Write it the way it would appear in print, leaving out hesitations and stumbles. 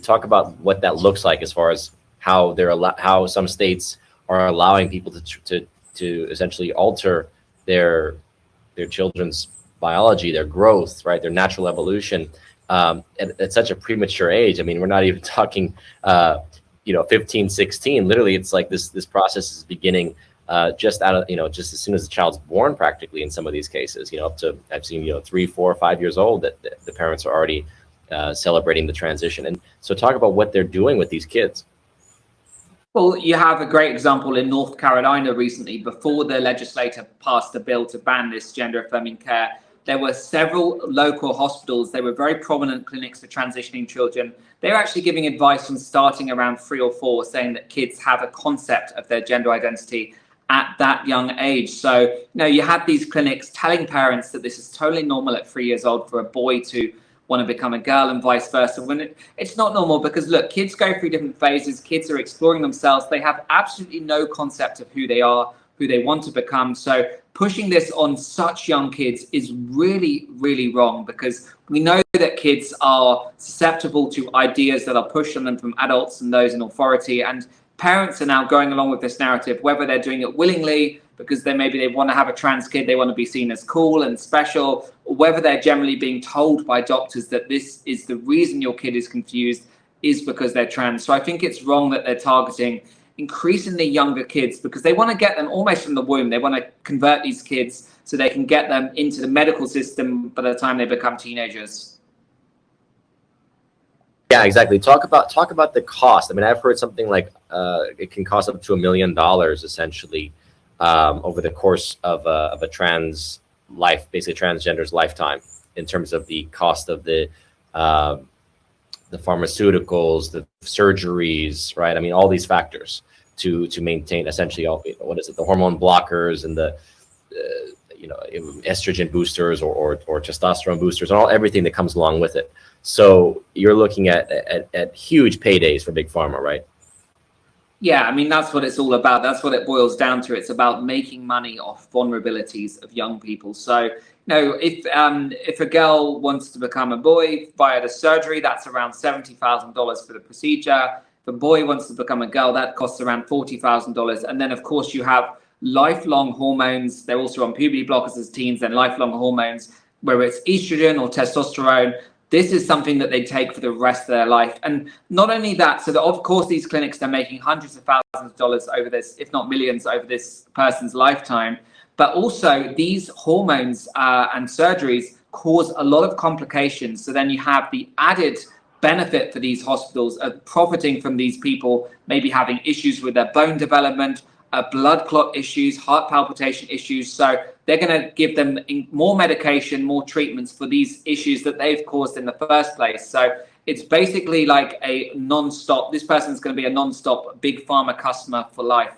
talk about what that looks like as far as how how some states are allowing people to essentially alter their children's biology, their growth, right, their natural evolution, at such a premature age. I mean, we're not even talking 15, 16. Literally, it's like this process is beginning just out of, just as soon as the child's born, practically, in some of these cases, up to, I've seen 3, 4, 5 years old, that the parents are already celebrating the transition. And so talk about what they're doing with these kids. Well, you have a great example in North Carolina recently. Before the legislature passed a bill to ban this gender affirming care, there were several local hospitals. They were very prominent clinics for transitioning children. They're actually giving advice from starting around 3 or 4, saying that kids have a concept of their gender identity at that young age. So, you have these clinics telling parents that this is totally normal at 3 years old for a boy to want to become a girl and vice versa, when it's not normal, because look, kids go through different phases. Kids are exploring themselves. They have absolutely no concept of who they are, who they want to become. So pushing this on such young kids is really, really wrong, because we know that kids are susceptible to ideas that are pushed on them from adults and those in authority. And parents are now going along with this narrative, whether they're doing it willingly because maybe they want to have a trans kid, they want to be seen as cool and special, or whether they're generally being told by doctors that this is the reason your kid is confused is because they're trans. So I think it's wrong that they're targeting increasingly younger kids, because they want to get them almost from the womb. They want to convert these kids so they can get them into the medical system by the time they become teenagers. Yeah, exactly. Talk about the cost. I mean, I've heard something like it can cost up to $1 million essentially over the course of a trans life, basically transgender's lifetime, in terms of the cost of the pharmaceuticals, the surgeries, right? I mean, all these factors to maintain essentially all, the hormone blockers and the estrogen boosters or testosterone boosters, and everything that comes along with it. So you're looking at huge paydays for big pharma, right? Yeah, I mean, that's what it's all about. That's what it boils down to. It's about making money off vulnerabilities of young people. So, if a girl wants to become a boy via the surgery, that's around $70,000 for the procedure. If a boy wants to become a girl, that costs around $40,000. And then, of course, you have lifelong hormones. They're also on puberty blockers as teens, and lifelong hormones, whether it's estrogen or testosterone. This is something that they take for the rest of their life. And not only that, so that of course these clinics, they're making hundreds of thousands of dollars over this, if not millions, over this person's lifetime. But also these hormones and surgeries cause a lot of complications. So then you have the added benefit for these hospitals of profiting from these people maybe having issues with their bone development, blood clot issues, heart palpitation issues. So they're going to give them more medication, more treatments for these issues that they've caused in the first place. So it's basically like a non-stop, this person's going to be a non-stop big pharma customer for life.